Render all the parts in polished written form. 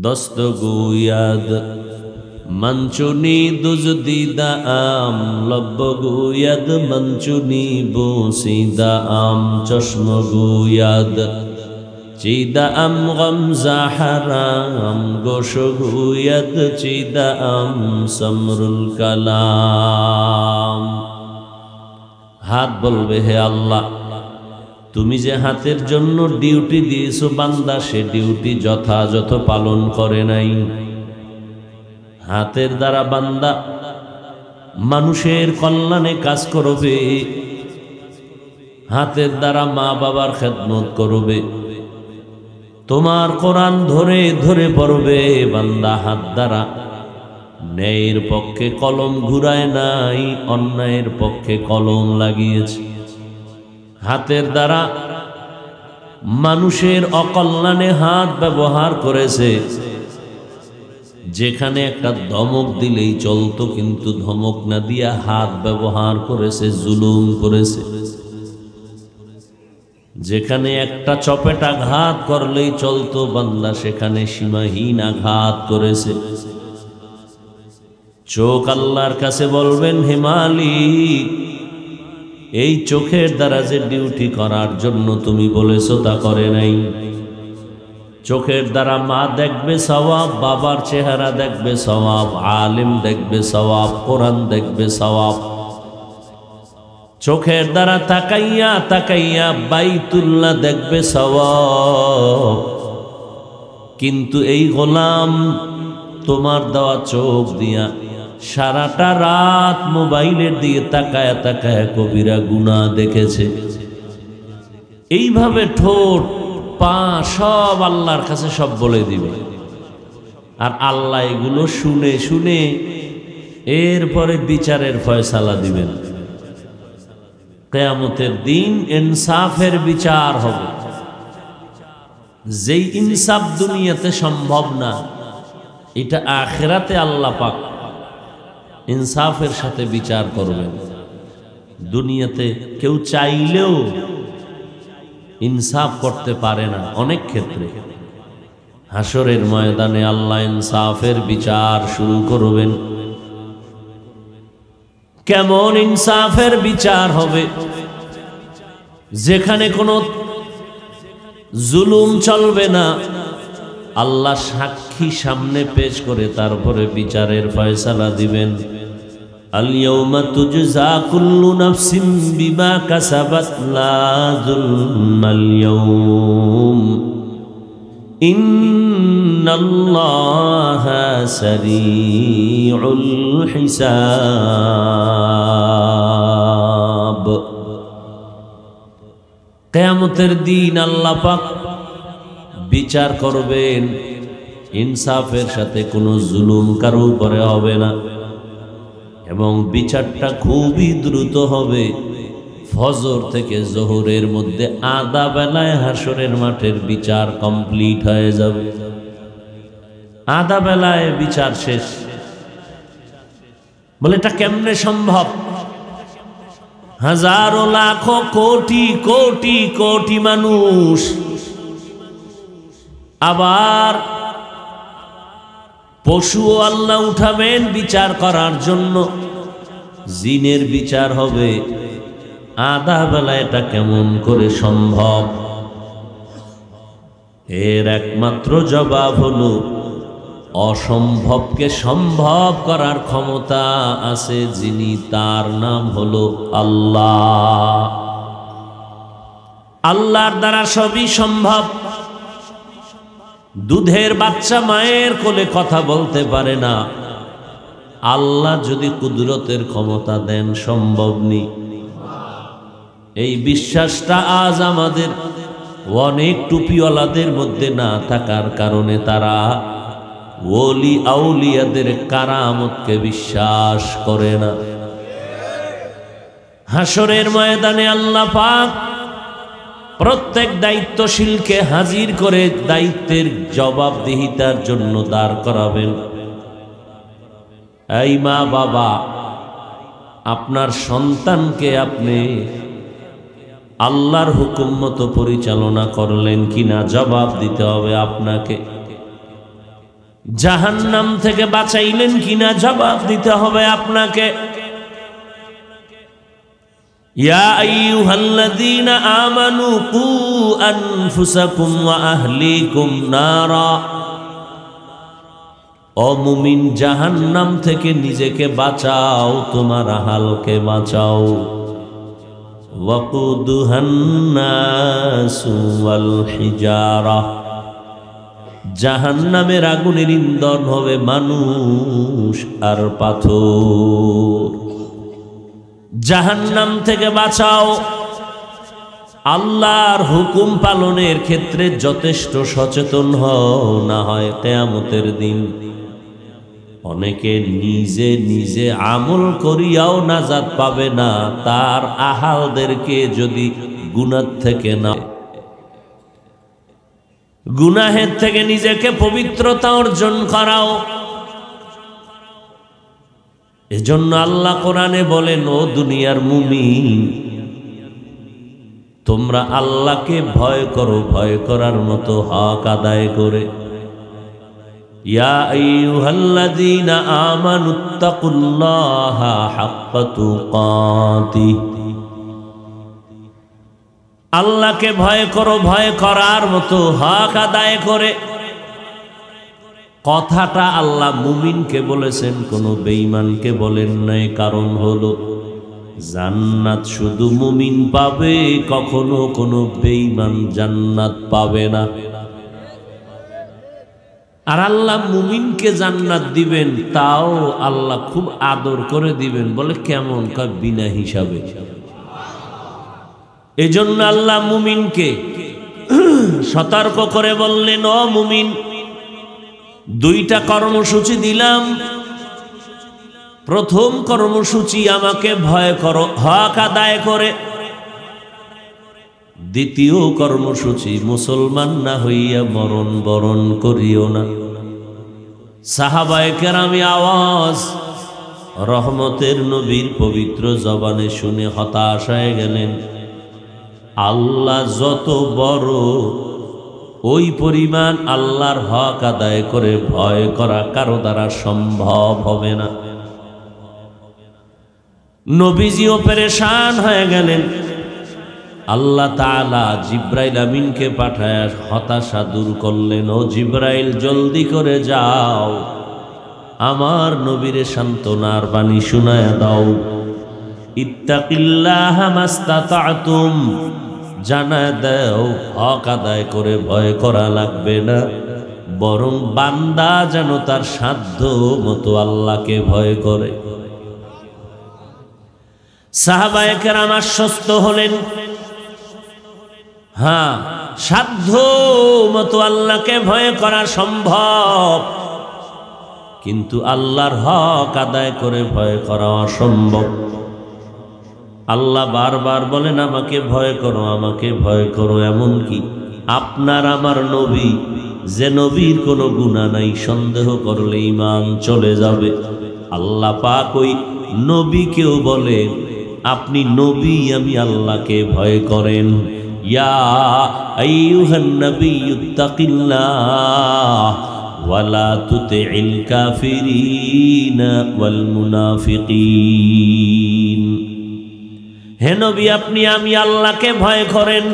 দস্তগুয়াদ মঞ্চুনি দুজদিদা আম লব্বগুয়াদ মঞ্চুনি বুসিদা আম চশমগুয়াদ চিদা আম গমজা হারাম গোশগুয়াদ চিদা আম সমরুল কালাম। হাত বলবে, হে আল্লাহ, তুমি যে হাতের জন্য ডিউটি দিয়েছো বান্দা সে ডিউটি যথাযথ পালন করে নাই। হাতের দ্বারা বান্দা মানুষের কল্যাণে কাজ করবে, হাতের দ্বারা মা বাবার খেদমত করবে, তোমার কোরআন ধরে ধরে পড়বে। বান্দা হাত দ্বারা ন্যায়ের পক্ষে কলম ঘুরায় নাই, অন্যায়ের পক্ষে কলম লাগিয়েছে। হাতের দ্বারা মানুষের অকল্যাণে হাত ব্যবহার করেছে। যেখানে একটা ধমক দিলেই চলতো, কিন্তু ধমক না দিয়া হাত ব্যবহার করেছে, জুলুম করেছে। যেখানে একটা চপেটা আঘাত করলেই চলতো বান্দা, সেখানে সীমাহীন আঘাত করেছে। চোখ আল্লাহর কাছে বলবেন, হে মালিক, এই চোখের দ্বারা যে ডিউটি করার জন্য তুমি বলেছো তা করে নাই। চোখের দ্বারা মা দেখবে সওয়াব, বাবার চেহারা দেখবে সওয়াব, আলেম দেখবে সওয়াব, কোরআন দেখবে সওয়াব। চোখের দ্বারা তাকাইয়া তাকাইয়া বাইতুল্লাহ দেখবে সওয়াব। কিন্তু এই গোলাম তোমার দেওয়া চোখ দিয়া সারাটা রাত মোবাইলের দিয়ে তাকায়া তাকায়া কবিরা গুনাহ দেখেছে। এইভাবে ঠোঁট পা সব আল্লাহর কাছে সব বলে দিবে। আর আল্লাহ এগুলো শুনে শুনে এরপরে বিচারের ফয়সালা দিবেন। কিয়ামতের দিন ইনসাফের বিচার হবে। যেই ইনসাফ দুনিয়াতে সম্ভব না, এটা আখিরাতে আল্লাহ পাক ইনসাফের সাথে বিচার করবেন। দুনিয়াতে কেউ চাইলেও ইনসাফ করতে পারে না অনেক ক্ষেত্রে। হাসরের ময়দানে আল্লাহ ইনসাফের বিচার শুরু করবেন। কেমন ইনসাফের বিচার হবে? যেখানে কোনো জুলুম চলবে না, আল্লাহ সাক্ষী সামনে পেশ করে তারপরে বিচারের ফয়সালা দিবেন। আল ইয়াউমা তুজজা কুল্লু নাফসিন বিমা কাসাবাত লা যুলমাল ইয়াউম ইন্নাল্লাহা সারিউল হিসাব। কিয়ামতের দিন আল্লাহ পাক বিচার করবেন। ইনসাফের সাথে কোনো জুলুম কারো উপরে হবে না, এবং বিচারটা খুবই দ্রুত হবে। ফজর থেকে জোহরের মধ্যে আধা বেলায় হাসরের মাঠের বিচার কমপ্লিট হয়ে যাবে। আধা বেলায় বিচার শেষ। বলে এটা কেমনে সম্ভব? হাজারো লাখো কোটি কোটি কোটি মানুষ, আবার পশুও আল্লাহ উঠাবেন বিচার করার জন্য। জিনের বিচার হবে আধা বেলা। এটা কেমন করে সম্ভব? এর একমাত্র জবাব হলো, অসম্ভবকে সম্ভব করার ক্ষমতা আছে যিনি, তার নাম হলো আল্লাহ। আল্লাহর দ্বারা সবই সম্ভব। দুধের বাচ্চা মায়ের কোলে কথা বলতে পারে না, আল্লাহ যদি কুদরতের ক্ষমতা দেন সম্ভব নেই। এই বিশ্বাসটা আজ আমাদের অনেক টুপিওয়ালাদের মধ্যে না থাকার কারণে তারা ওলি আউলিয়াদের কারামতকে বিশ্বাস করে না। হাসরের ময়দানে আল্লাহ পাক প্রত্যেক দায়িত্বশীলকে হাজির করে দায়িত্বের জবাবদিহিতার জন্য দাঁড় করাবেন। এই মা বাবা, আপনার সন্তানকে আপনি আল্লাহর হুকুম মতো পরিচালনা করলেন কিনা জবাব দিতে হবে আপনাকে। জাহান্নাম থেকে বাঁচাইলেন কিনা জবাব দিতে হবে আপনাকে। ইয়া আইয়ুহাল্লাযীনা আমানু কু আনফুসাকুম ওয়া আহলিকুম নারা, ও মুমিন জাহান্নাম থেকে নিজেকে বাঁচাও, তোমার আহলকে বাঁচাও। ওয়াকুদুহান নাসু ওয়াল হিজারা, জাহান্নামের আগুনের ইন্ধন হবে মানুষ আর পাথর। জাহান্নাম থেকে বাঁচাও। আল্লাহর হুকুম পালনের ক্ষেত্রে যথেষ্ট সচেতন হও, না হয় কিয়ামতের দিন অনেকে নিজে নিজে আমল করিয়াও নাজাত পাবে না, তার আহালদেরকে যদি গুনাহ থেকে না, গুনাহের থেকে নিজেকে পবিত্রতা অর্জন করাও। এজন্য আল্লাহ কোরআনে বলেন, ও দুনিয়ার মুমিন, তোমরা আল্লাহকে ভয় করো, ভয় করার মতো হক আদায় করে। ইয়া আইয়ুহাল্লাযীনা আমানুত্তাকুল্লাহা হাক্কা তুকাতিহ, আল্লাহকে ভয় করো, ভয় করার মতো হক আদায় করে। কথাটা আল্লাহ মুমিনকে বলেছেন, কোনো বেঈমানকে বলেন নাই। কারণ হলো জান্নাত শুধু মুমিন পাবে, কখনো কোনো বেঈমান জান্নাত পাবে না। আর আল্লাহ মুমিনকে জান্নাত দিবেন, তাও আল্লাহ খুব আদর করে দিবেন। বলে কেমন? কয় বিনা হিসাবে। এজন্য আল্লাহ মুমিনকে সতর্ক করে বললেন, ও মুমিন, দুইটা কর্মসূচি দিলাম। প্রথম কর্মসূচি, আমাকে ভয় করো হক আদায় করে। দ্বিতীয় কর্মসূচি, মুসলমান না হইয়া মরণ বরণ করিও না। সাহাবায়ে কেরামি আওয়াজ রহমতের নবীর পবিত্র জবানে শুনে হতাশ হয়ে গেলেন। আল্লাহ যত বড়, ওই পরিমাণ আল্লাহর হক আদায় করে ভয় করা কারো দ্বারা সম্ভব হবে না। নবীজিও পেরেশান হয়ে গেলেন। আল্লাহ তাআলা জিব্রাইল আমিনকে পাঠায় হতাশা দূর করলেন। ও জিব্রাইল, জলদি করে যাও, আমার নবীরে সান্ত্বনার বাণী শুনায়া দাও। ইত্তাকিল্লাহা মাস্তাতাতুম, জানায় দাও হক আদায় করে ভয় করা লাগবে না, বরং বান্দা যেন তার সাধ্য মতো আল্লাহকে ভয় করে। সাহাবায়ে কেরাম আশ্বস্ত হলেন, হ্যাঁ, সাধ্য মতো আল্লাহকে ভয় করা সম্ভব, কিন্তু আল্লাহর হক আদায় করে ভয় করা অসম্ভব। আল্লাহ বারবার বলেন, আমাকে ভয় করো, আমাকে ভয় করো। এমনকি আপনার আমার নবী, যে নবীর কোনো গুনাহ নাই, সন্দেহ করলে ঈমান চলে যাবে। আল্লাহ পাক ওই নবীকেও বলেন, আপনি নবী, আমি আল্লাহকে ভয় করেন। ইয়া আইয়ুহান নাবিয়্যুত্তাকিল্লাহ ওয়ালা তুতিইল কাফিরিনা ওয়াল মুনাফিকিন, হে নবী, আপনি আমি আল্লাহকে ভয় করেন।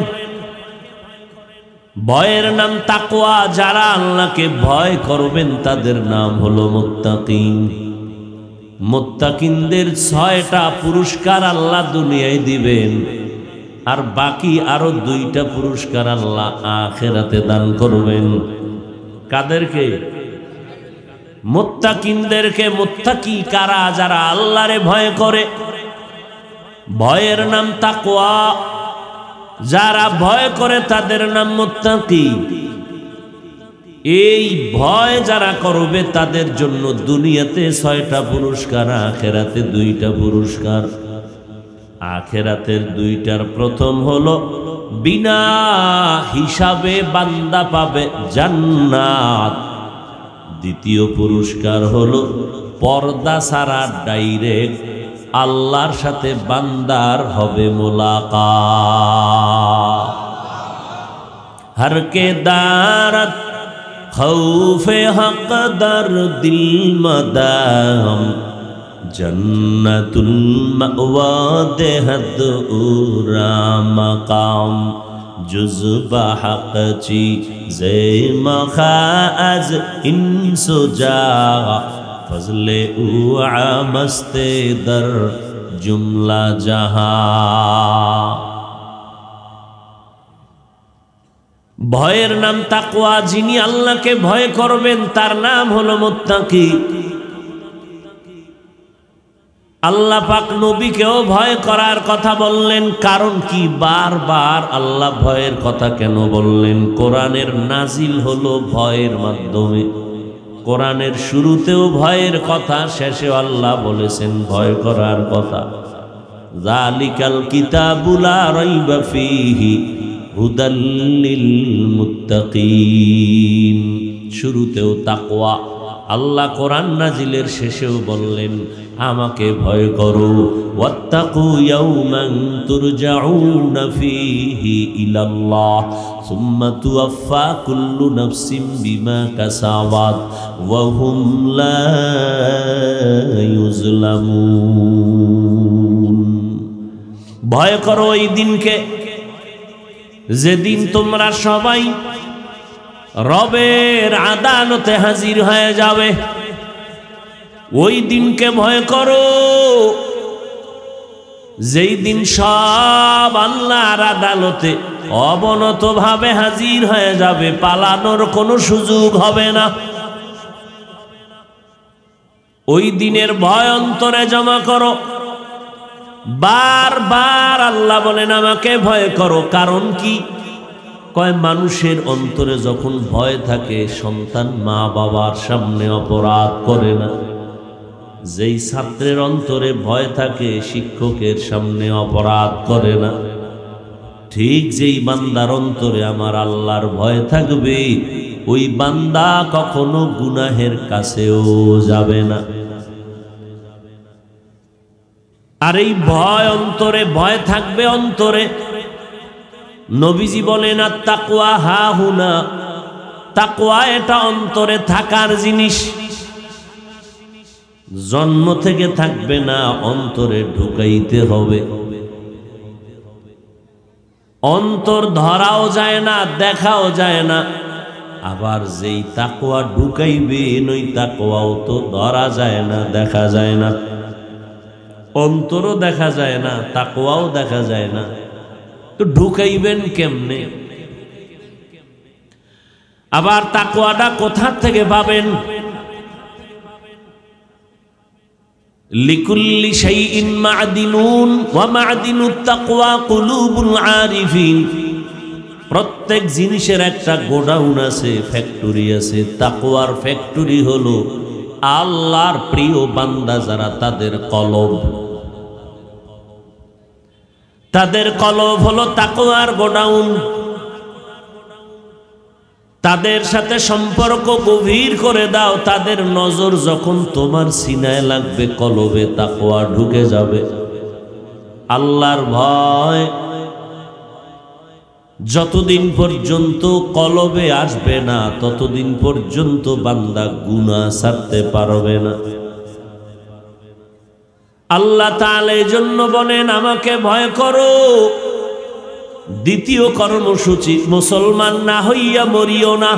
ভয়ের নাম তাকওয়া। যারা আল্লাহকে ভয় করবেন তাদের নাম হলো মুত্তাকিন। মুত্তাকিনদের 6টা পুরস্কার আল্লাহ দুনিয়ায় দিবেন, আর বাকি আরো 2টা পুরস্কার আল্লাহ আখিরাতে দান করবেন। কাদেরকে? মুত্তাকিনদেরকে। মুত্তাকি কারা? যারা আল্লাহরে ভয় করে। ভয়ের নাম তাকওয়া। যারা ভয় করে তাদের নাম মুত্তাকি। এই ভয় যারা করবে তাদের জন্য দুনিয়াতে 6টা পুরস্কার, আখিরাতে 2টা পুরস্কার। আখিরাতের 2টার প্রথম হলো বিনা হিসাবে বান্দা পাবে জান্নাত। দ্বিতীয় পুরস্কার হলো পর্দা ছাড়া ডাইরেক্ট আল্লাহর সাথে বান্দার হবে মোলাকাত। হর কে দারত खौफे हक दर दिल मदाम जन्नतुल मअवा देहद उरा मकाम जुज़्बा हक ची जे मखाज इंसो जा फजले उआ मस्ते दर जुमला जहा। ভয়ের নাম তাকওয়া। যিনি আল্লাহকে ভয় করবেন তার নাম হলো মুত্তাকি। আল্লাহ পাক নবীকেও ভয় করার কথা বললেন। কারণ কি? বারবার আল্লাহ ভয়ের কথা কেন বললেন? কোরআনের নাজিল হলো ভয়ের মাধ্যমে। কোরআনের শুরুতেও ভয়ের কথা, শেষেও আল্লাহ বলেছেন ভয় করার কথা। যালিকাল কিতাবু লা রাইবা ফীহি হুদাল লিল মুত্তাকিন। শুরুতেও তাকওয়া। আল্লাহ কোরআন নাজিলের শেষেও বললেন আমাকে ভয় করো। ওয়াত্তাকু ইয়াওমান তুরজাউনা ফীহি ইলাল্লাহ সুম্মা তুওয়াফা কুল্লু নাফসিন বিমা কাসাবাত ওয়া হুম লা ইউজলামুন। ভয় করো ওই দিনকে যেদিন তোমরা সবাই রবের আদালতে হাজির হয়ে যাবে। ওই দিনকে ভয় করো যেই দিন সব আল্লাহর আদালতে অবনতভাবে হাজির হয়ে যাবে, পালানোর কোনো সুযোগ হবে না। ওই দিনের ভয় অন্তরে জমা করো। বারবার আল্লাহ বলেন আমাকে ভয় করো। কারণ কি? কয় মানুষের অন্তরে যখন ভয় থাকে সন্তান মা বাবার সামনে অপরাধ করে না। যেই ছাত্রের অন্তরে ভয় থাকে শিক্ষকের সামনে অপরাধ করে না। ঠিক যেই বান্দার অন্তরে আমার আল্লাহর ভয় থাকবে ওই বান্দা কখনো গুনাহের কাছেও যাবে না। আর এই ভয় অন্তরে, ভয় থাকবে অন্তরে। নবীজি বলেন আত-তাকওয়া হাহুনা। তাকওয়া এটা অন্তরে থাকার জিনিস। জন্ম থেকে থাকবে না, অন্তরে ঢুকাইতে হবে। অন্তর ধরাও যায় না, দেখাও যায় না। আবার যেই তাকওয়া ঢুকাইবেন ওই তাকওয়াও তো ধরা যায় না, দেখা যায় না। অন্তরও দেখা যায় না, তাকওয়াও দেখা যায় না, তো ঢুকাইবেন কেমনে? আবার তাকওয়াটা কোথা থেকে পাবেন? লিকুল্লি শাইইন মা'দিনুন ওয়া মা'দিনুত তাকওয়া কুলুবুল আরিফিন। প্রত্যেক জিনিসের একটা গোডাউন আছে, ফ্যাক্টরি আছে। তাকওয়ার ফ্যাক্টরি হলো আল্লাহর প্রিয় বান্দা যারা, তাদের কলব। তাদের কলব হলো তাকওয়ার গোডাউন। তাদের সাথে সম্পর্ক গভীর করে দাও। তাদের নজর যখন তোমার সিনায় লাগবে, কলবে তাকওয়া ঢুকে যাবে। আল্লাহর ভয় যতদিন পর্যন্ত কলবে আসবে না ততদিন পর্যন্ত বান্দা গুনাহ ছাড়তে পারবে না। আল্লাহ তাআলা এজন্য বলেন আমাকে ভয় করো। দ্বিতীয় কর্মসূচি, মুসলমান না হইয়া মরিও না।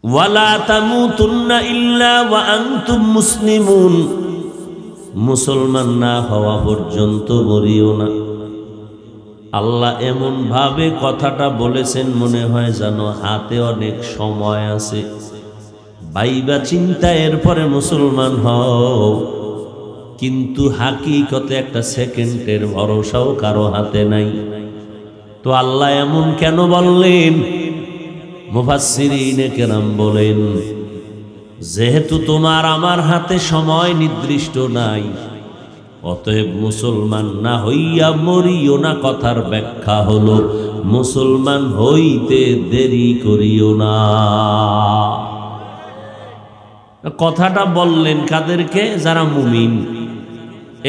ওয়ালা তামুতুন্না ইল্লা ওয়া আনতুম মুসলিমুন। মুসলমান না হওয়া পর্যন্ত মরিও না। আল্লাহ এমন ভাবে কথাটা বলেছেন মনে হয় যেন হাতে অনেক সময় আছে। ভাইবা চিন্তা এরপরে মুসলমান হও, কিন্তু হাকিকতে একটা সেকেন্ডের ভরসাও কারো হাতে নাই। তো আল্লাহ এমন কেন বললেন? মুফাসসিরিনে কেরাম বলেন যেহেতু তোমার আমার হাতে সময় নির্দিষ্ট নাই, অতএব মুসলমান না হইয়া মরিও না। কথার ব্যাখ্যা হলো মুসলমান হইতে দেরি করিও না। কথাটা বললেন কাদেরকে? যারা মুমিন।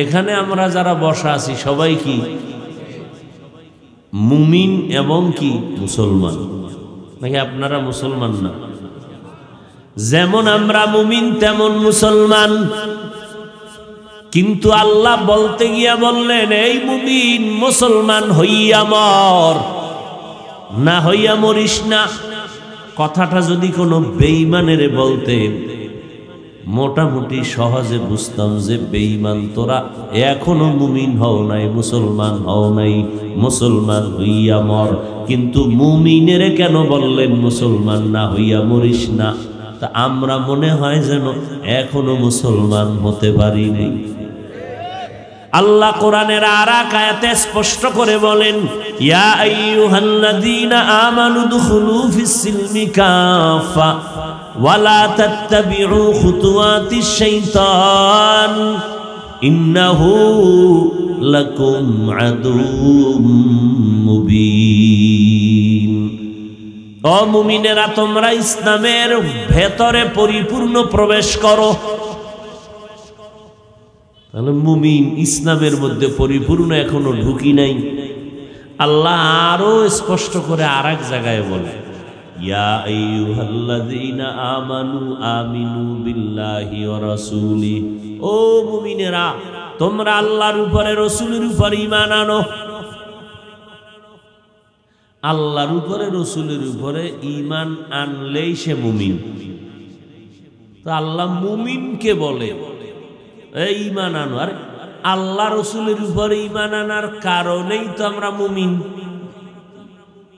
এখানে আমরা যারা বসা আছি সবাই কি মুমিন এবং কি মুসলমান? নাকি আপনারা মুসলমান না? যেমন আমরা মুমিন তেমন মুসলমান, কিন্তু আল্লাহ বলতে গিয়া বললেন এই মুমিন মুসলমান হইয়া মর, না হইয়া মরিস না। কথাটা যদি কোনো বেঈমানের বলতেন মোটামুটি সহজে বুঝতাম যে বেঈমান তোরা এখনো মুমিন হও নাই, মুসলমান হও নাই, মুসলমান হইয়া মর। কিন্তু মুমিনের কেন বললেন মুসলমান না হইয়া মরিস না? তা আমরা মনে হয় যেন এখনো মুসলমান হতে পারি নাই। আল্লাহ কোরআনের আরেক আয়াতে স্পষ্ট করে বলেন, ইয়া আইয়ুহাল্লাযীনা আমানু দুখুলু ফিস-সিলমি কাফা ওয়ালা তাত্তাবিউ খুতুওয়াতিশ শাইতান ইন্নাহু লাকুম আদুউম মুবিন। ও মুমিনেরা, তোমরা ইসলামের ভেতরে পরিপূর্ণ প্রবেশ করো। তাহলে মুমিন ইসলামের মধ্যে পরিপূর্ণ এখনো ঢুকি নাই। আল্লাহ আরো স্পষ্ট করে আরেক জায়গায় বলে, ইয়া আইয়ুহাল্লাযীনা আমানু আমিনু বিল্লাহি ওয়া রাসূলিহি। ও মুমিনেরা, তোমরা আল্লাহর উপরে রাসূলের উপরে ঈমান আনো। আল্লাহর উপরে রাসূলের উপরে ঈমান আনলেই সে মুমিন। তো আল্লাহ মুমিনকে বলে এই ঈমান আনো। আর আল্লাহ রাসূলের উপরে ঈমান আনার কারণেই তো আমরা মুমিন।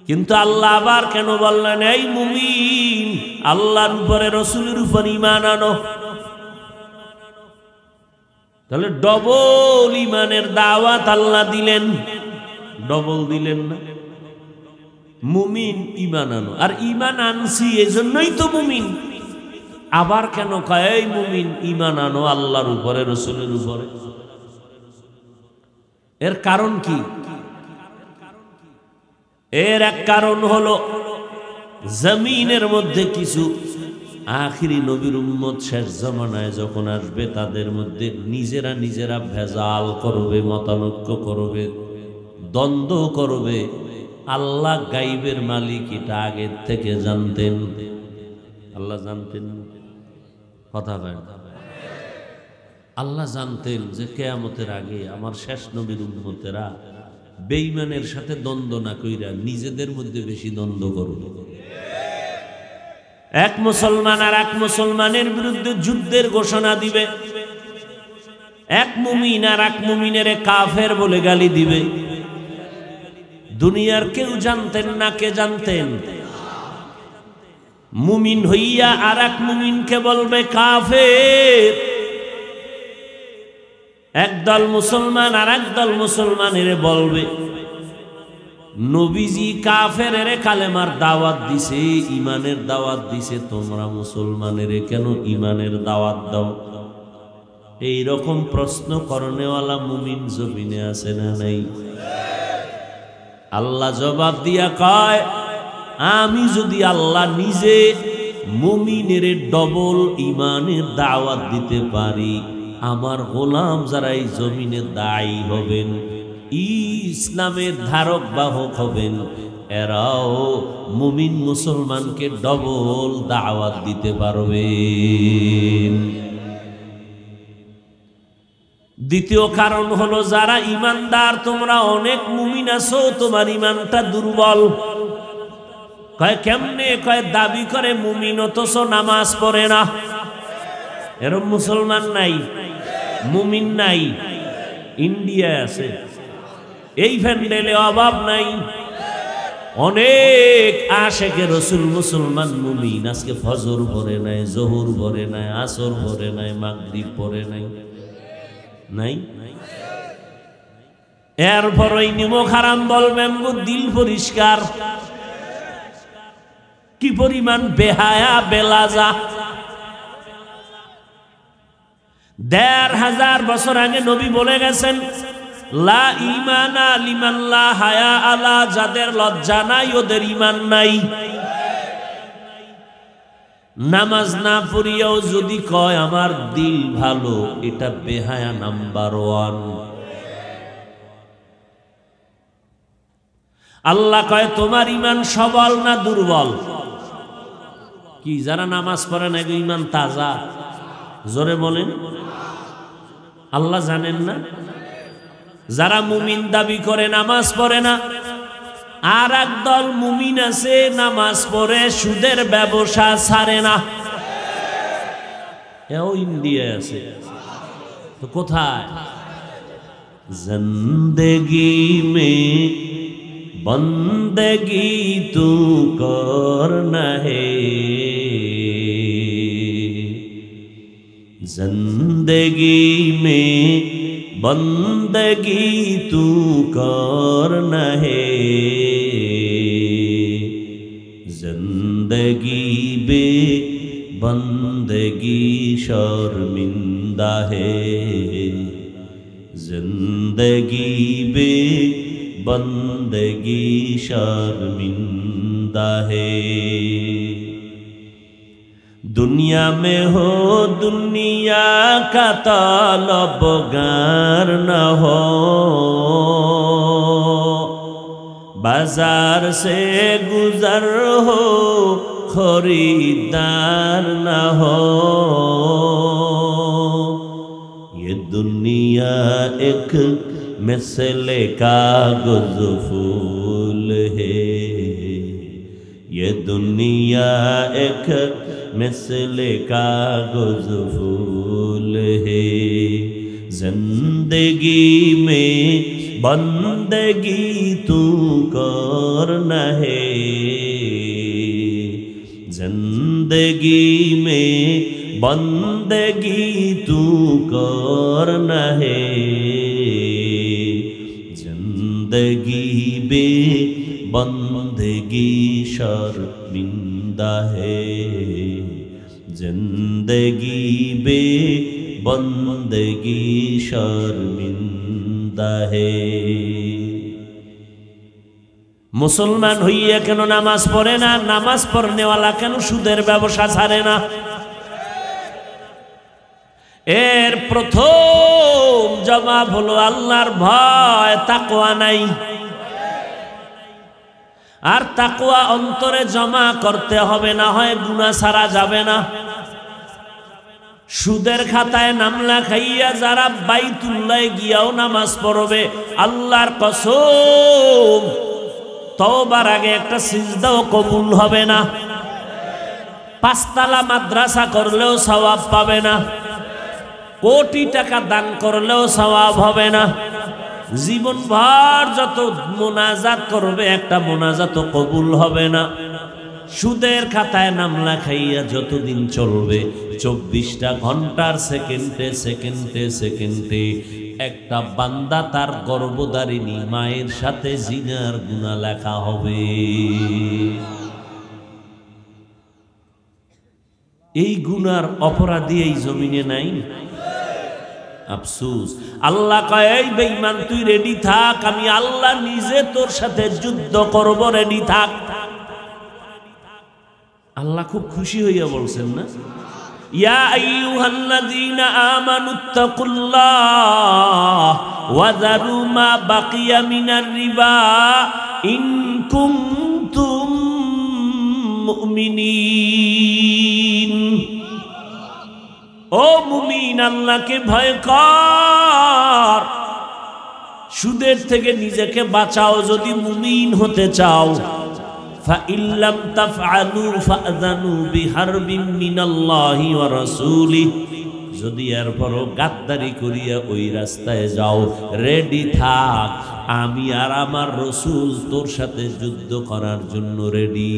কিন্তু আল্লাহ আবার কেন বললেন এই মুমিন আল্লাহর উপরে রাসূলের উপর ঈমান আনো? তাহলে ডবল ঈমানের দাওয়াত আল্লাহ দিলেন, ডবল দিলেন না? মুমিন ঈমান আনো, আর ঈমান আনছি এজন্যই তো মুমিন। আবার কেন কয় এই মুমিন ঈমান আনো আল্লাহর উপরে রাসূলের উপরে? এর কারণ কি? এর এক কারণ হলো জমিনের মধ্যে কিছু আখিরি নবীর উম্মত শেষ জামানায় যখন আসবে তাদের মধ্যে নিজেরা নিজেরা ভেজাল করবে, মতানৈক্য করবে, দ্বন্দ্ব করবে। আল্লাহ গাইবের মালিক এটা আগের থেকে জানতেন। আল্লাহ জানতেন, কথা হয় না। আল্লাহ জানতেন যে কিয়ামতের আগে আমার শেষ নবীর উম্মতেরা বেঈমানের সাথে দ্বন্দ্ব না কইরা নিজেদের মধ্যে বেশি দ্বন্দ্ব করবে। এক মুসলমান আর এক মুসলমানের বিরুদ্ধে যুদ্ধের ঘোষণা দিবে, এক মুমিন আর এক মুমিনের কাফের বলে গালি দিবে। দুনিয়ার কেউ জানতেন না, কে জানতেন? মুমিন হইয়া আর এক মুমিনকে বলবে কাফের। একদল মুসলমান আর একদল মুসলমানের বলবে নবীজি কাফেরের কালেমার দাওয়াত দিছে, ইমানের দাওয়াত দিছে, তোমরা মুসলমানের কেন ইমানের দাওয়াত দাও? এই রকম প্রশ্ন করনেওয়ালা মুমিন জমিনে আছে না নাই? আল্লাহ জবাব দিয়া কয়, আমি যদি আল্লাহ নিজে মুমিনের ডবল ইমানের দাওয়াত দিতে পারি, আমার গোলাম যারা এই জমিনে দায়ী হবেন, ইসলামের ধারক বাহক হবেন, এরাও মুমিন মুসলমানকে ডবল দাওয়াত দিতে পারবেন। দ্বিতীয় কারণ হলো যারা ইমানদার, তোমরা অনেক মুমিন আছো, তোমার ইমানটা দুর্বল। কয় কেমনে? কয় দাবি করে মুমিন অথচ নামাজ পড়ে না। এরকম মুসলমান নাই, মুমিন নাই। ইন্ডিয়া আছে, এই প্যান্ডেলে অভাব নাই। অনেক আশেকে রসুল মুসলমান মুমিন আজকে ফজর পড়ে নাই, জোহর পড়ে নাই, আসর পড়ে নাই, মাগরিব পড়ে নাই, নাই। এরপর ওই নিমক হারাম বলবেন গো, দিল পরিষ্কার। কি পরিমাণ বেহায়া বেলাজা! ১৫০০ বছর আগে নবী বলে গেছেন, লা ঈমানা লিমান লা হায়া আলা, যাদের লজ্জা নাই ওদের ঈমান নাই। নামাজ না পড়িয়াও যদি কয় আমার দিল ভালো, এটা বেহায়া নাম্বার 1। আল্লাহ কয় তোমার ঈমান সবল না দুর্বল? কি যারা নামাজ পড়ে না ইমান তাজা? জোরে বলেন। আল্লাহ জানেন না? যারা মুমিন দাবি করে নামাজ পড়ে না, আর একদল মুমিন আছে নামাজ পড়ে সুদের ব্যবসা ছাড়ে না। এও ইন্ডিয়ায় আছে। তো কোথায়? জিন্দেগি মে বন্দেগি তু করনা হে, जिंदगी में बंदगी तू करना है, जिंदगी बे बंदगी शर्मिंदा है, जिंदगी बे बंदगी शर्मिंदा है। दुनिया में हो दुनिया का तलबगार न हो, बाजार से गुजर हो खरीदार न हो। ये दुनिया एक मिसले कागज फूल है, ये दुनिया एक मिसले कागज फूल है, जिंदगी में बंदगी तू करना है, जिंदगी में बंदगी तू करना है, जिंदगी बे बंदगी शर्मिंदा है, जिंदगी बे बंदगी शर्मिंदा है। मुसलमान হইয়া কেন নামাজ পড়ে না? নামাজ পড়নেওয়ালা কেন সুদের ব্যবসা ছাড়ে না? এর প্রথম জবাব হলো আল্লাহর ভয়, তাকওয়া নাই। আর তাকওয়া অন্তরে জমা করতে হবে, না হয় গুনাহ ছাড়া যাবে না। সুদের খাতায় নাম লেখাইয়া যারা বাইতুল্লাহ গিয়াও নামাজ পড়বে, আল্লাহর কসম তওবার আগে একটা সিজদাও কবুল হবে না। পাঁচতলা মাদ্রাসা করলেও সওয়াব পাবে না, কোটি টাকা দান করলেও সওয়াব হবে না। জীবনভর যত মোনাজাত করবে একটা মোনাজাত কবুল হবে না। সুদের খাতায় নাম লেখাইয়া যতদিন চলবে, 24টা ঘন্টার সেকেন্ডে সেকেন্ডে সেকেন্ডে একটা বান্দা তার গর্ভধারিণী মায়ের সাথে জিনার গুনাহ লেখা হবে। এই গুনার অপরাধী এই জমিনে নাই। আফসোস। আল্লাহ কয়, এই বেঈমান তুই রেডি থাক, আমি আল্লাহ নিজে তোর সাথে যুদ্ধ করব, রেডি থাক। আল্লাহ খুব খুশি হইয়া বলছেন না, ইয়া আইয়ুহাল্লাযীনা আমানুত্তাকুল্লাহ ওয়া যারু মা বাকিয়া মিনার রিবা ইন কুনতুম মুমিনিন। ও মুমিন, আল্লাহকে ভয় কর, সুদের থেকে নিজেকে বাঁচাও যদি মুমিন হতে চাও। ফাইন লাম তাফআলু ফাআযানু বিহারবিন মিনাল্লাহি ওয়া রাসূলিহি, যদি এরপরও গাদ্দারি করিয়া ওই রাস্তায় যাও, রেডি থাক, আমি আর আমার রাসূল তোর সাথে যুদ্ধ করার জন্য রেডি।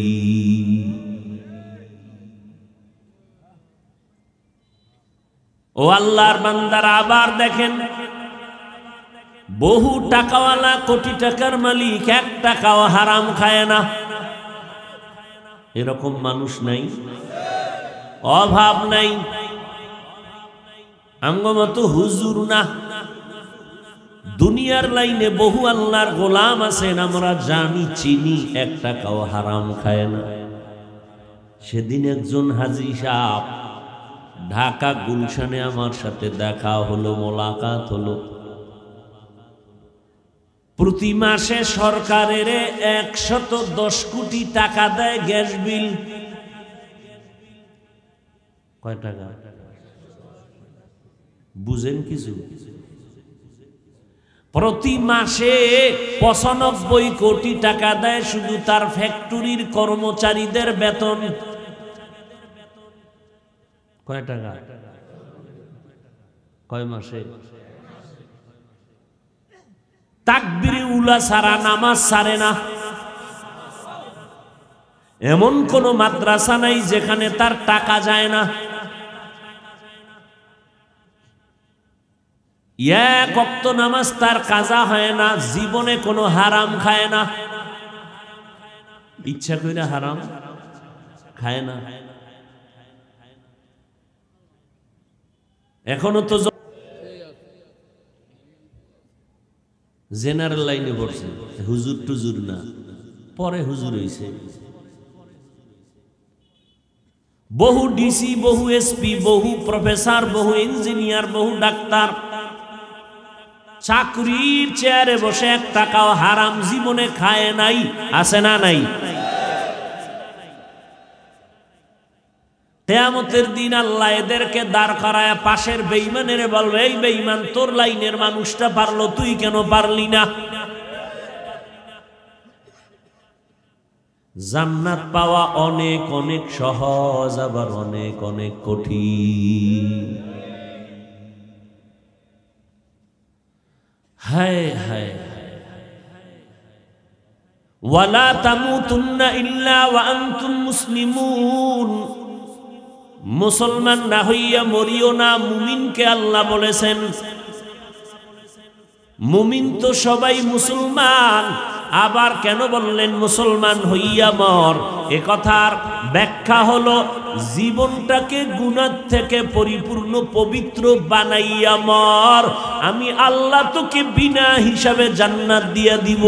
ও আল্লাহর বান্দারা, আবার দেখেন, বহু টাকাওয়ালা কোটি টাকার মালিক 1 টাকাও হারাম খায় না। এরকম মানুষ নাই? অভাব নাই। আঙ্গমতো হুজুর না, দুনিয়ার লাইনে বহু আল্লাহর গোলাম আছেন, আমরা জানি চিনি, 1 টাকাও হারাম খায় না। সেদিন একজন হাজী সাহেব ঢাকা গুলশানে আমার সাথে দেখা হলো, মোলাকাত হলো। প্রতি মাসে সরকারের 110 কোটি টাকা দেয় গ্যাস বিল। কয় টাকা বুঝেন কিছু? প্রতি মাসে ৯৫ কোটি টাকা দেয় শুধু তার ফ্যাক্টরির কর্মচারীদের বেতন। কয় টাকা? কয় মাসে? তাকবীরে উলা সারা নামাজ সারে না। এমন কোন মাদ্রাসা নাই যেখানে তার টাকা যায় না। এক ওয়াক্ত নামাজ তার কাজা হয় না, জীবনে কোনো হারাম খায় না, ইচ্ছা করে হারাম খায় না। এখনো তো জেনারেল লাইনে পড়ছে, হুজুর টুজুর না, পরে হুজুর হইছে। বহু ডিসি, বহু এসপি, বহু প্রফেসর, বহু ইঞ্জিনিয়ার, বহু ডাক্তার চাকরির চেয়ারে বসে ১ টাকাও হারাম জীবনে খায় নাই। আছে না নাই? কিয়ামতের দিন আল্লাহ এদেরকে দাঁড় করায় পাশের বেঈমানের বলবে, এই বেঈমান, তোর লাইনের মানুষটা পারলো, তুই কেন পারলি না? জান্নাত পাওয়া অনেক অনেক সহজ, আবার অনেক অনেক কঠিন। হায় হায়, ওয়ালা তামুতুন্না ইল্লা ওয়া আনতুম মুসলিমুন। মুসলমান না হইয়া মরিও না, মুমিনকে আল্লাহ বলেছেন। মুমিন তো সবাই মুসলমান, আবার কেন বললেন মুসলমান হইয়া মর? এ কথার ব্যাখ্যা হলো জীবনটাকে গুনাহ থেকে পরিপূর্ণ পবিত্র বানাইয়া মর, আমি আল্লাহ তোকে বিনা হিসাবে জান্নাত দিয়া দিব।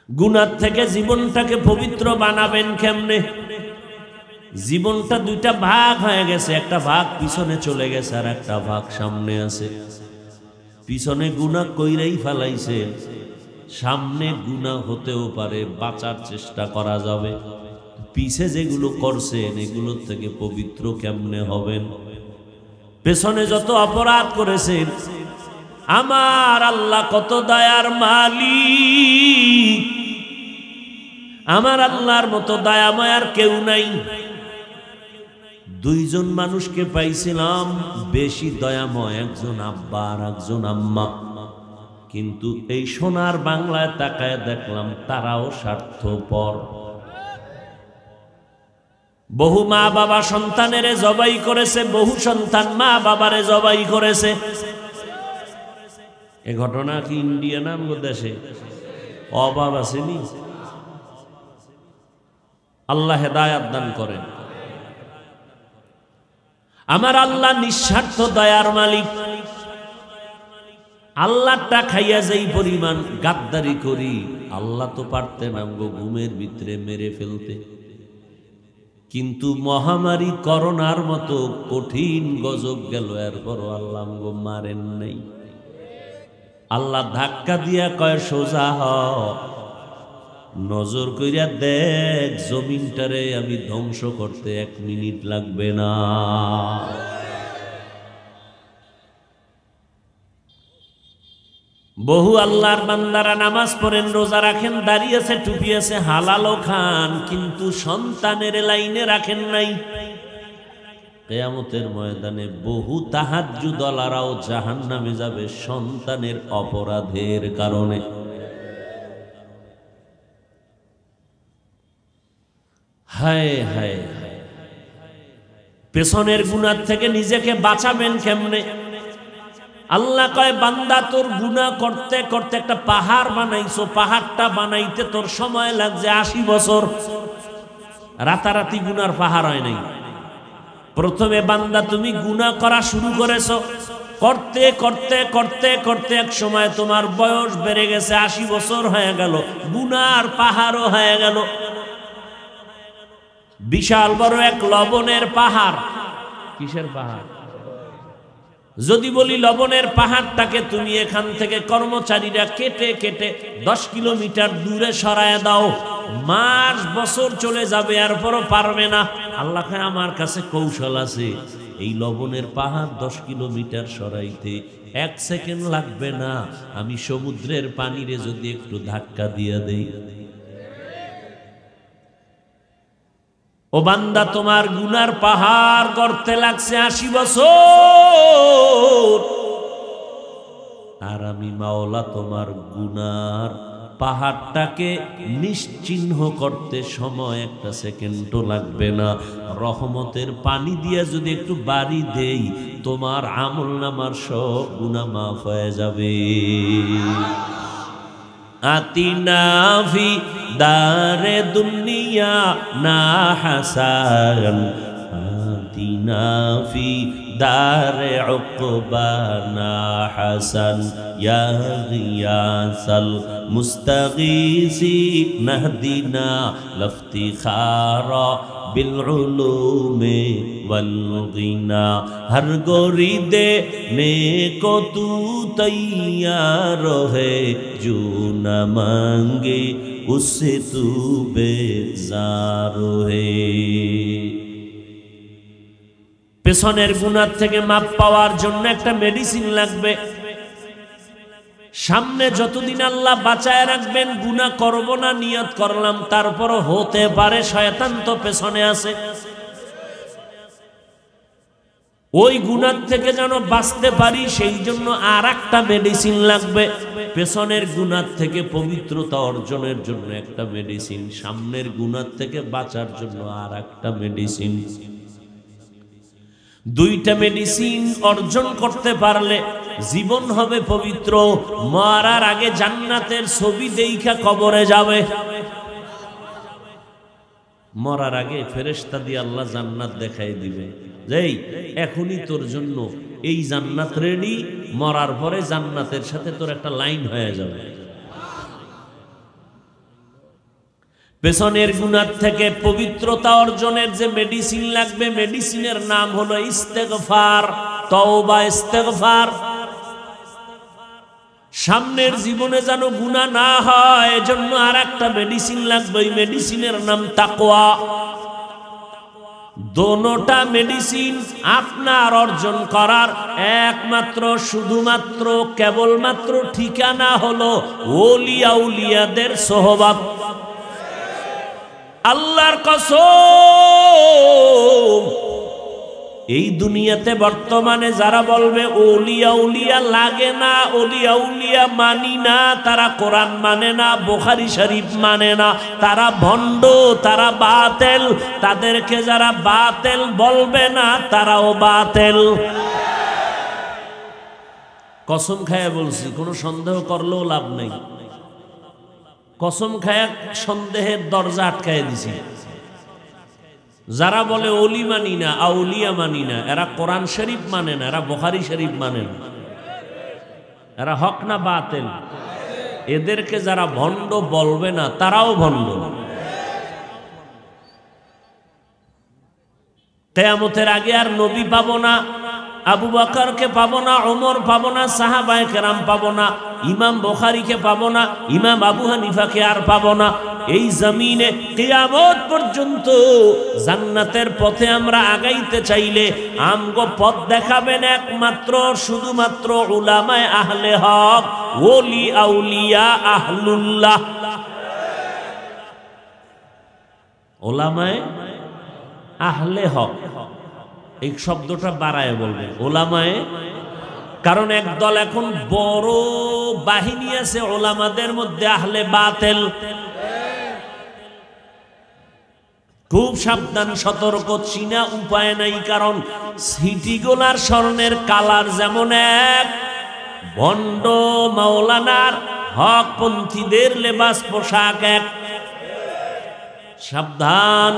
গুনাহ থেকে জীবনটাকে পবিত্র বানাবেন কেমনে? জীবনটা 2টা ভাগ হয়ে গেছে, একটা ভাগ পিছনে চলে গেছে আর একটা ভাগ সামনে আছে। পিছনে গুনাহ কইরাই ফেলাইছে, সামনে গুনাহ হতেও পারে, বাঁচার চেষ্টা করা যাবে। পিছে যেগুলো করছেন এগুলোর থেকে পবিত্র কেমনে হবেন? পেছনে যত অপরাধ করেছেন, আমার আল্লাহ কত দয়ার মালিক, আমার আল্লাহর মতো দয়া মায়ার কেউ নাই। 2 জন মানুষকে পাইছিলাম বেশি দয়াময়, একজন আব্বা আর একজন আম্মা, কিন্তু এই সোনার বাংলায় তাকায় দেখলাম তারাও স্বার্থপর। বহু মা বাবা সন্তানেরে জবাই করেছে, বহু সন্তান মা বাবারে জবাই করেছে। এ ঘটনা কি ইন্ডিয়া নাম দেশে অভাব আসেনি? আল্লাহ হেদায়াত দান করেন। আমার আল্লাহ নিঃস্বার্থ দয়ার মালিক। আল্লাহটা খাইয়া যেই পরিমাণ গাদ্দারি করি, আল্লাহ তো পারতেন আমগো ঘুমের ভিতরে মেরে ফেলতে, কিন্তু মহামারী করোনার মতো কঠিন গজব গেল, এরপরও আল্লাহ আমগো মারেন নাই। আল্লাহ ধাক্কা দিয়া কয় সোজা হ, নজর কইরা দেখ জমিনটারে আমি ধ্বংস করতে 1 মিনিট লাগবে না। বহু আল্লাহর বান্দারা নামাজ পড়েন, রোজা রাখেন, দাঁড়িয়ে আছে, টুপি আছে, হালালও খান, কিন্তু সন্তানের লাইনে রাখেন নাই। কিয়ামতের ময়দানে বহু তাহাজ্জুদওয়ালারাও জাহান্নামে যাবে সন্তানের অপরাধের কারণে। হায় হায়, পেছনের গুনাহ থেকে নিজেকে বাঁচাবেন কেমনে? আল্লাহ কয়, বান্দা তোর গুনাহ করতে করতে একটা পাহাড় বানাইছো, পাহাড়টা বানাইতে তোর সময় লাগছে 80 বছর। রাতারাতি গুনার পাহাড় হয় নাই। প্রথমে বান্দা তুমি গুনাহ করা শুরু করেছো, করতে করতে করতে করতে এক সময় তোমার বয়স বেড়ে গেছে, 80 বছর হয়ে গেল, গুনার পাহাড়ও হয়ে গেল। বিশাল বড় এক লবণের পাহাড়। কিসের পাহাড়? যদি বলি লবণের পাহাড়টাকে তুমি এখান থেকে কর্মচারীরা কেটে কেটে 10 কিলোমিটার দূরে সরায় দাও, মাস বছর চলে যাবে এরপরও পারবে না। আল্লাহ আমার কাছে কৌশল আছে, এই লবণের পাহাড় 10 কিলোমিটার সরাইতে 1 সেকেন্ড লাগবে না। আমি সমুদ্রের পানিরে যদি একটু ধাক্কা দিয়ে দেই, ও বান্দা তোমার গুনার পাহাড় গড়তে লাগছে 80 বছর, আর আমি মাওলা তোমার গুনার পাহাড়টাকে নিশ্চিহ্ন করতে সময় 1 সেকেন্ডও লাগবে না। রহমতের পানি দিয়ে যদি একটু বাড়ি দেই, তোমার আমলনামার সব গুনাহ মাফ হয়ে যাবে। আতিনা ফি দারে দুনিয়া না হাসান, আতিনা ফি দারে উকবা না হাসান, ইয়া গিয়াসাল মুস্তাগীসি নাহদিনা লফতিখারা বিল উলুমে ওয়াল গিনা, হর গোরি দে নে কো তু তৈয়ার হে, जो न मांगे उससे तू बेजार है। পেছনের গুনাহ থেকে মাপ পাওয়ার জন্য একটা মেডিসিন লাগবে। সামনে যতদিন আল্লাহ বাঁচায় রাখবেন গুনাহ করব না নিয়ত করলাম, তারপরও হতে পারে শয়তান তো পেছনে আছে। ওই গুনাহ থেকে যেন বাঁচতে পারি সেই জন্য আর একটা মেডিসিন লাগবে। পেছনের গুনাহ থেকে পবিত্রতা অর্জনের জন্য একটা মেডিসিন, সামনের গুনাহ থেকে বাঁচার জন্য আর একটা মেডিসিন। দুইটা মেডিসিন অর্জন করতে পারলে জীবন হবে পবিত্র। মরার আগে জান্নাতের ছবি দেইখা কবরে যাবে। মরার আগে ফেরেশতা দিয়ে আল্লাহ জান্নাত দেখাই দিবে, যেই এখনই তোর জন্য এই জান্নাত রেডি, মরার পরে জান্নাতের সাথে তোর একটা লাইন হয়ে যাবে। পেছনের গুনাহ থেকে পবিত্রতা অর্জনের যে মেডিসিন লাগবে, মেডিসিনের নাম হলো ইস্তেগফার, তওবা, ইস্তেগফার। সামনের জীবনে যেন গুনাহ না হয় এজন্য আর একটা মেডিসিন লাগবে, ওই মেডিসিনের নাম তাকওয়া। দোনোটা মেডিসিন আপনার অর্জন করার একমাত্র শুধুমাত্র কেবলমাত্র ঠিকানা হলো ওলিয়া উলিয়াদের সোহবত। আল্লাহর কসম, এই দুনিয়াতে বর্তমানে যারা বলবে ওলিয়া উলিয়া লাগে না, ওলিয়া উলিয়া মানি না, তারা কোরআন মানে না, বুখারী শরীফ মানে না, তারা ভণ্ড, তারা বাতেল। তাদেরকে যারা বাতেল বলবে না তারাও বাতেল। কসম খায়া বলছি, কোনো সন্দেহ করলেও লাভ নেই। কসম খায়া সন্দেহের দরজা আটকায় দিছি। যারা বলে ওলি মানি না, আউলিয়া মানি না, এরা কোরআন শরীফ মানে না, এরা বুখারী শরীফ মানে না, এরা হক না বাতিল। এদেরকে যারা ভণ্ড বলবে না তারাও ভণ্ড। কিয়ামতের আগে আর নবী পাবো না, আবু বকরকে পাবো না, ওমর পাবো না, সাহাবায়ে কেরাম পাবো না, ইমাম বুখারীকে পাবো না, ইমাম আবু হানিফাকে আর পাবো না। এই জমিনে কিয়ামত পর্যন্ত জান্নাতের পথে আমরা আগাইতে চাইলে আমগো পথ দেখাবেন একমাত্র শুধুমাত্র উলামায়ে আহলে হক, ওলি আউলিয়া আহলুল্লাহ। উলামায়ে আহলে হক, এই শব্দটা বাড়ায় বলবেন, ওলামায়ে। কারণ একদল এখন বড় বাহিনী আছে ওলামাদের মধ্যে, আহলে বাতিল। খুব সাবধান, সতর্ক, চিনা উপায় নাই। কারণ সিটিগুলার স্বর্ণের কালার যেমন এক, ভণ্ড মাওলানার হকপন্থীদের লেবাস পোশাক এক। সাবধান।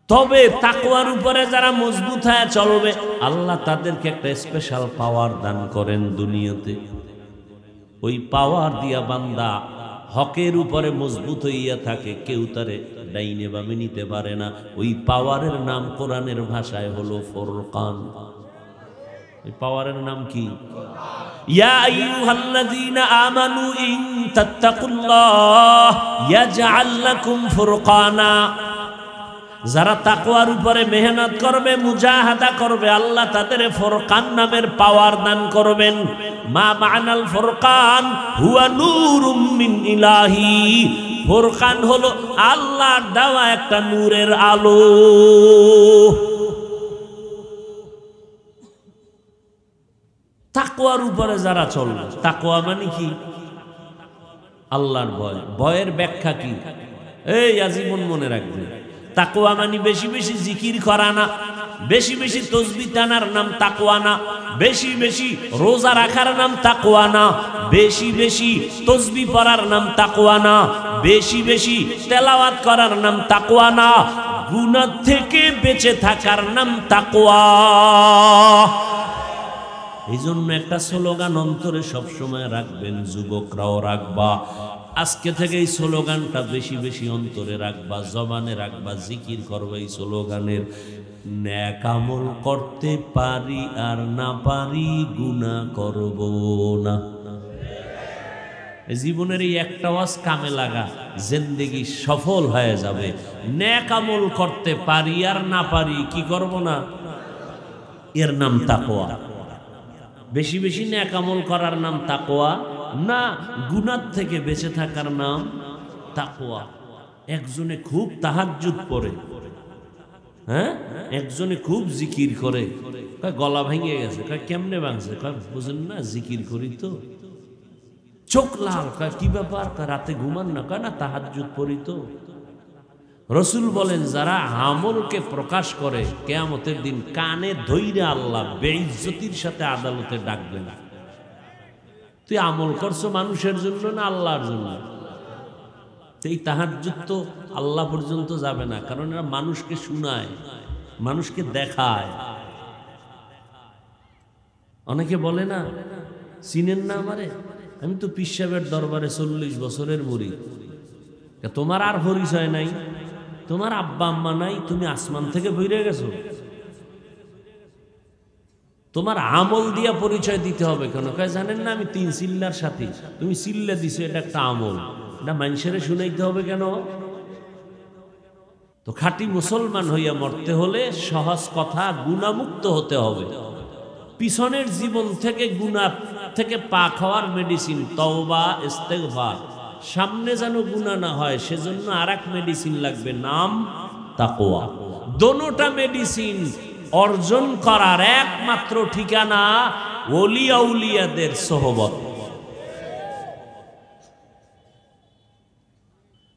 তবে তাকওয়ার উপরে যারা মজবুত হয়ে চলবে, আল্লাহ তাদেরকে একটা স্পেশাল পাওয়ার দান করেন দুনিয়াতে। ওই পাওয়ার দিয়া বান্দা হকের উপরে মজবুত হইয়া থাকে, কেউ তারে ডাইনে বামে নিতে পারে না। ওই পাওয়ারের নাম কোরআনের ভাষায় হলো ফুরকান। ওই পাওয়ারের নাম কি? ইয়া আইয়ুহাল্লাযীনা আমানু ইন তাত্তাকুল্লাহ ইয়াজআল লাকুম ফুরকানা, যারা তাকওয়ার উপরে মেহনত করবে, মুজাহাদা করবে, আল্লাহ তাদের ফুরকান নামের পাওয়ার দান করবেন। মা মা'নাল ফুরকান হুয়া নূরুম মিন ইলাহি, ফুরকান হলো আল্লাহর দেওয়া একটা নূরের আলো। তাকওয়ার উপরে যারা চলবে, তাকওয়া মানে কি? আল্লাহর ভয়। ভয়ের ব্যাখ্যা কি? এই আজীবন মনে রাখবে, তাকওয়া মানে বেশি বেশি জিকির করা না, বেশি বেশি তাসবিহ টানার নাম তাকওয়া না, বেশি বেশি রোজা রাখার নাম তাকওয়া না, বেশি বেশি তাসবিহ পড়ার নাম তাকওয়া না, বেশি বেশি তেলাওয়াত করার নাম তাকওয়া না, গুনাহ থেকে বেঁচে থাকার নাম তাকওয়া। এই জন্য একটা স্লোগান অন্তরে সবসময় রাখবেন, যুবকরাও রাখবা। আজকে থেকে এই স্লোগানটা বেশি বেশি অন্তরে রাখবা, জবানে রাখবা, জিকির করবা এই স্লোগানের, নেক আমল করতে পারি আর না পারি গুনাহ করব না। জীবনের এই একটা ওয়াজ কামে লাগা, জিন্দেগি সফল হয়ে যাবে। নেক আমল করতে পারি আর না পারি কি করব না, এর নাম তাকওয়া। বেশি বেশি নেক আমল করার নাম তাকওয়া না, গুনাহ থেকে বেঁচে থাকার নাম তাকওয়া। একজনে খুব তাহাজ্জুদ পড়ে, হ্যাঁ, একজনে খুব জিকির করে, কয় গলা ভেঙে গেছে, কয় কেমনে ভাঙছে, কয় বুঝেন না জিকির করি তো। চোখ লাল, কয় কি ব্যাপার, কয় রাতে ঘুমান না, কয় না তাহাজ্জুদ পড়ি তো। রসুল বলেন, যারা আমলকে প্রকাশ করে কিয়ামতের দিন কানে ধইরে আল্লাহ বেইজ্জতির সাথে আদালতে ডাকবে না। তুই আমল করছো মানুষের জন্য না আল্লাহর জন্য? এই তাহাজ্জুদ তো আল্লাহ পর্যন্ত যাবে না, কারণ এরা মানুষকে শুনায়, মানুষকে দেখায়। অনেকে বলে না, চিনেন না আমারে, আমি তো পীর সাহেবের দরবারে 40 বছরের মুরিদ। তোমার আর পরিচয় নাই, তোমার আব্বা আম্মা নাই, তুমি আসমান থেকে বইরে গেছো। তোমার আমল দিয়া পরিচয় দিতে হবে কেন? কয় জানেন না আমি 3 চিল্লার সাথে, তুমি চিল্লা দিছো, এটা একটা আমল, এটা মানুষের শুনাইতে হবে কেন? তো খাঁটি মুসলমান হইয়া মরতে হলে সহজ কথা, গুনাহমুক্ত হতে হবে। পিছনের জীবন থেকে গুনাহ থেকে পাক হওয়ার মেডিসিন তওবা, ইস্তেগফার। সামনে যেন গুনাহ না হয় সেজন্য আরেক মেডিসিন লাগবে, নাম তাকওয়া। দোনোটা মেডিসিন অর্জন করার একমাত্র ঠিকানা ওলি আউলিয়াদের সোহবত।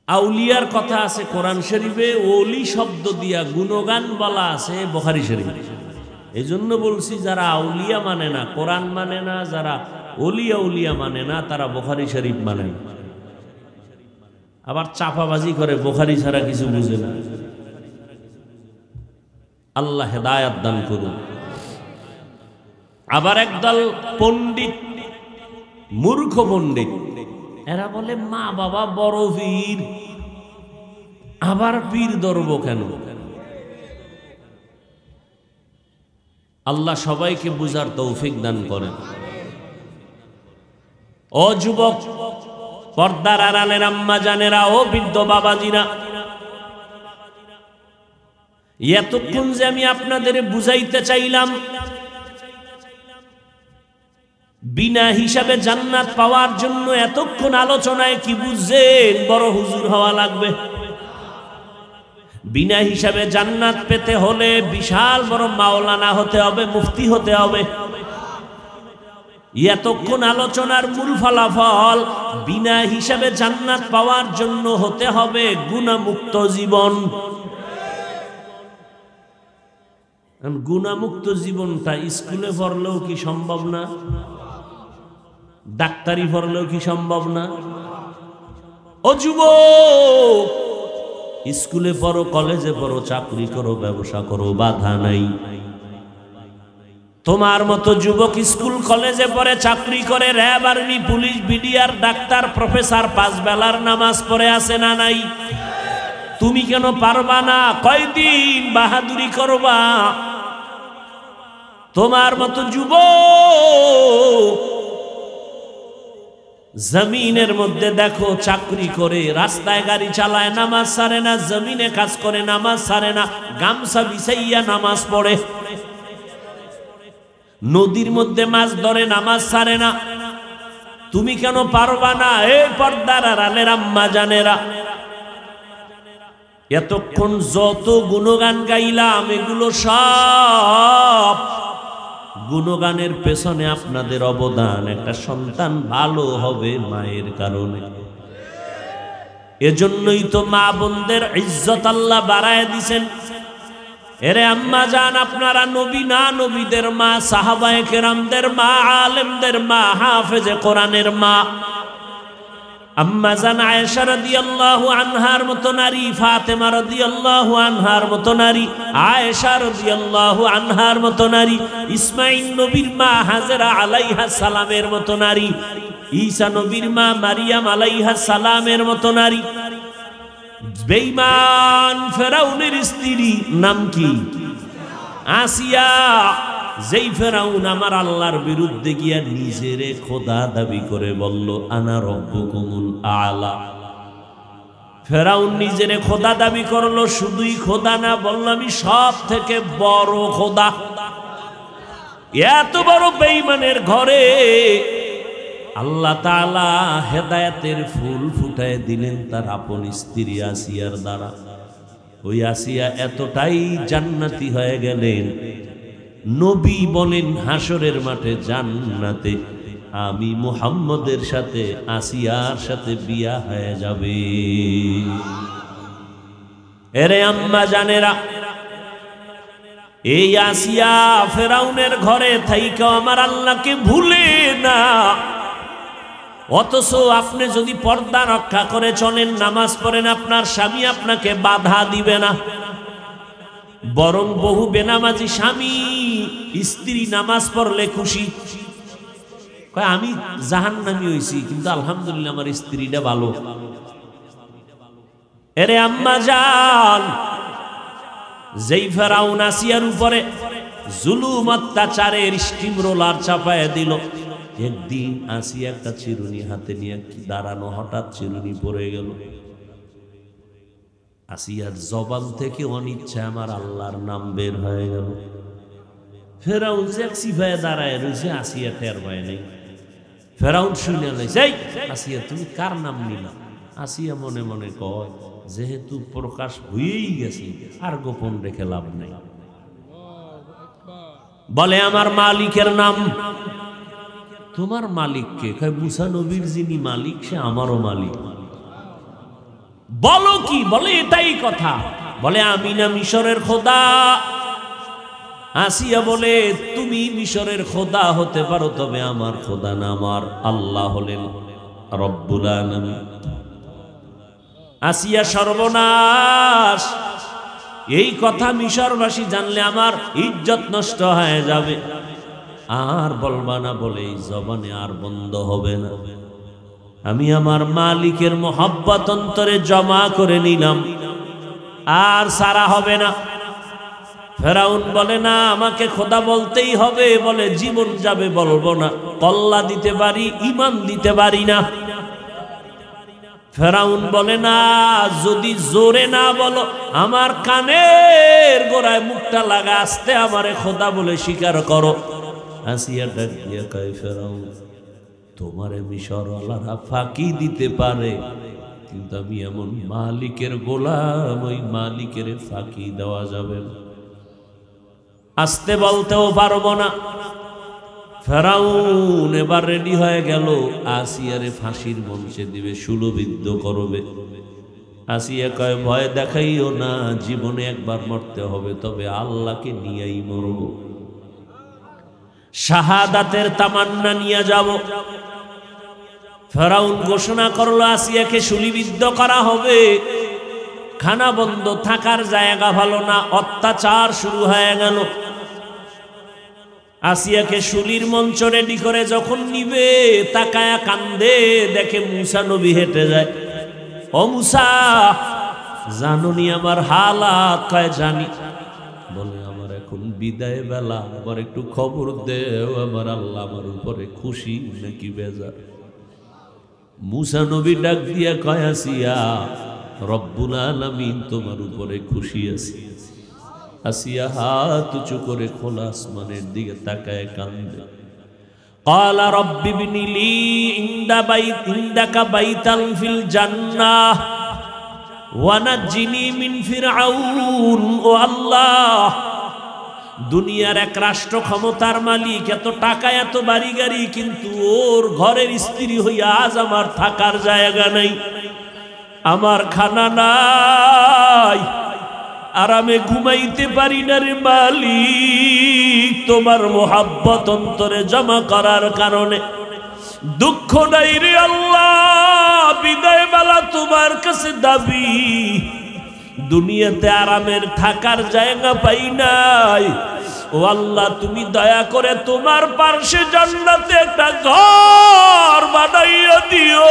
আউলিয়ার কথা আছে কোরআন শরীফে, ওলি শব্দ দিয়া গুণগান বলা আছে বুখারী শরীফে। এই জন্য বলছি, যারা আউলিয়া মানে না, কোরআন মানে না, যারা ওলি আউলিয়া মানে না, তারা বুখারী শরীফ মানে না। আবার চাপাবাজি করে, বুখারী ছাড়া কিছু বুঝে না। আল্লাহ হেদায়াত দান করুন। আবার একদল পণ্ডিত, মূর্খ পণ্ডিত, এরা বলে মা বাবা বড় পীর, আবার পীর ধরবো কেন? আল্লাহ সবাইকে বুঝার তৌফিক দান করেন। ও যুবক, পর্দার আড়ালের আম্মা জানেরা, ও বৃদ্ধ বাবাজিরা, এতক্ষণ যে আমি আপনাদের বুঝাইতে চাইলাম, বিনা হিসাবে জান্নাত পাওয়ার জন্য এতক্ষণ আলোচনায় কি বুঝছেন? বড় হুজুর হওয়া লাগবে। বিনা হিসাবে জান্নাত পেতে হলে বিশাল বড় মাওলানা হতে হবে, মুফতি হতে হবে। এতক্ষণ আলোচনার মূল ফলাফল, বিনা হিসাবে জান্নাত পাওয়ার জন্য হতে হবে গুনাহমুক্ত জীবন। গুনাহমুক্ত জীবনটা স্কুলে পড়লেও কি সম্ভব না? ডাক্তারি পড়লেও কি সম্ভব না? ও যুবক, স্কুলে পড়ো, কলেজে পড়ো, চাকরি করো, ব্যবসা করো, বাধা নাই। তোমার মতো যুবক স্কুল কলেজে পড়ে, চাকরি করে, RAB, army, police, BDR, doctor, professor, 5 বেলার নামাজ পড়ে আছে না নাই? তুমি কেন পারবা না? কয়দিন বাহাদুরি করবা? তোমার মতো যুবক জমিনের মধ্যে দেখো চাকরি করে, রাস্তায় গাড়ি চালায়, নামাজ ছাড়ে না, জমিনে কাজ করে, নামাজ ছাড়ে না, গামছা বিছাইয়া নামাজ পড়ে, নদীর মধ্যে মাছ ধরে, নামাজ ছাড়ে না। তুমি কেন পারবা না? এই পর্দার আড়ালের আম্মা জানেরা, এতক্ষণ যত গুণগান গাইলাম, এগুলো সব গুণগানের পেছনে আপনাদের অবদান। একটা সন্তান ভালো হবে মায়ের কারণে। এজন্যই তো মা বোনদের ইজ্জত আল্লাহ বাড়ায় দিছেন। এরে আম্মা জান, আপনারা নবী না, নবীদের মা, সাহাবায়ে কেরামদের মা, আলেমদের মা, হাফেজে কোরআনের মা। আম্মা জান আয়েশা রাদিয়াল্লাহু আনহার মতো নারী, ফাতেমা রাদিয়াল্লাহু আনহার মতো নারী, আয়েশা রাদিয়াল্লাহু আনহার মতো নারী, ইসমাঈল নবীর মা হাজেরা আলাইহা সালামের মতো নারী, ঈসা নবীর মা মারিয়াম আলাইহা সালামের মতো নারী। বেঈমান ফেরাউনের স্ত্রী নাম কি? আসিয়া। যেই ফেরাউন আমার আল্লাহর বিরুদ্ধে গিয়া নিজেরে খোদা দাবি করে বলল, আনা রব্বুকুমুল আলা। ফেরাউন নিজেরে খোদা দাবি করলো, শুধুই খোদা না, বলল আমি সব থেকে বড় খোদা। এত বড় বেঈমানের ঘরে আল্লাহ তাআলা হেদায়েতের ফুল ফুটায় দিলেন তার আপন স্ত্রী আসিয়ার দ্বারা। ওই আসিয়া এতটাই জান্নাতি হয়ে গেলেন, নবী বলেন হাসরের মাঠে জান্নাতে আমি মুহাম্মদের সাথে আসিয়ার সাথে বিয়া হয়ে যাবে। এরে আম্মা জানেরা, এই আসিয়া ফেরাউনের ঘরে থাইকা আমার আল্লাহকে ভুলে না। অথচ আপনি যদি পর্দা রক্ষা করে চলেন, নামাজ পড়েন, আপনার স্বামী আপনাকে বাধা দিবে না। বরং বহু বেনামাজি স্বামী স্ত্রী নামাজ পড়লে খুশি, কয় আমি জাহান্নামী হইছি, কিন্তু আলহামদুলিল্লাহ আমার স্ত্রীটা ভালো। এরে আম্মা জান, যেই ফেরাউন আসিয়ার উপরে জুলুম অত্যাচারের স্টিম রোলার চাপায় দিল, একদিন আসিয়া একটা চিরুনি হাতে নিয়ে দাঁড়ানো, হঠাৎ চিরুনি পড়ে গেল। আসিয়ার জবান থেকে অনিচ্ছা আমার আল্লাহর নাম বের হয়ে গেল। ফেরাউন যে সিফায় দাঁড়ায় রয়েছে, আসিয়া টের পায় নাই। ফেরাউন শুনে লাইছে, আসিয়া তুমি কার নাম নিলা? আসিয়া মনে মনে কয়, যেহেতু প্রকাশ হয়েই গেছে আর গোপন রেখে লাভ নাই। বলে আমার মালিকের নাম। তোমার মালিককে? কয় মুসা নবীর যিনি মালিক সে আমারও মালিক। বলো কি? বলে এটাই কথা। বলে আমি না মিশরের খোদা। আসিয়া বলে তুমি মিশরের খোদা হতে পারো, তবে আমার খোদা না, আমার আল্লাহ হলেন রব্বুল আলামিন। আসিয়া সর্বনাশ, এই কথা মিশরবাসী জানলে আমার ইজ্জত নষ্ট হয়ে যাবে। আর বলবা না বলে এই জবানে আর বন্ধ হবে না। আমি আমার মালিকের মোহাব্বত অন্তরে জমা করে নিলাম, আর সারা হবে না। ফেরাউন বলে না, আমাকে খোদা বলতেই হবে। বলে জীবন যাবে বলবো না, কল্লা দিতে পারি, ইমান দিতে পারি না। ফেরাউন বলে না, যদি জোরে না বলো, আমার কানের গোড়ায় মুখটা লাগা, আসতে আমারে খোদা বলে স্বীকার করো। আসিয়া ডাক দিয়া কয়, ফেরাউন তোমারে মিশরওয়ালারা ফাঁকি দিতে পারে, কিন্তু আমি এমন মালিকের গোলাম, ওই মালিকের ফাঁকি দেওয়া যাবে না। আসতে বলতেও পারবো না। ফেরাউন এবার রেডি হয়ে গেল, আসিয়ারে ফাঁসির মঞ্চে দিবে, শূলবিদ্ধ করবে। আসিয়া কয়, ভয় দেখাইও না, জীবনে একবার মরতে হবে, তবে আল্লাহকে নিয়েই মরব। শাহাদাতের তামান্না নিয়ে যাব। ফেরাউন ঘোষণা করলো আসিয়াকে শূলবিদ্ধ করা হবে। খানা বন্ধ, থাকার জায়গা ভালো না, অত্যাচার শুরু হয়ে গেল। আসিয়াকে শুলির মঞ্চ রেডি করে যখন নিবে, তাকায়া কান্দে, দেখে মুসা নবী হেঁটে যায়। ও মুসা, জানুনি আমার হালাত? কয় জানি। বলে আমার এখন বিদায় বেলা, আবার একটু খবর দেও, আমার আল্লাহ আমার উপরে খুশি নাকি বেজার। मूसा नबी डाक दिया कय आसिया रब्बुल आलामीन তোমার উপরে খুশি আছে। আসিয়া হাত উঁচু করে খোলা আসমানের দিকে তাকায় কান্দে। قال رب ابن لي عندك بيتا في الجنة ونجني من فرعون। ও আল্লাহ, দুনিয়ার এক রাষ্ট্র ক্ষমতার মালিক, এত টাকা এত বাড়ি গাড়ি, কিন্তু ওর ঘরের স্ত্রী হইয়া আজ আমার থাকার জায়গা নাই, আমার খানা নাই, আরামে ঘুমাইতে পারি না রে মালিক। তোমার মোহাব্বত অন্তরে জমা করার কারণে দুঃখ নাই রে আল্লাহ, বিদায় বেলা তোমার কাছে দাবি, দুনিয়াতে আরামের থাকার জায়গা পাই নাই। ও আল্লাহ, তুমি দয়া করে তোমার পার্শ্বে জান্নাতে একটা ঘর বানাইয়া দিও,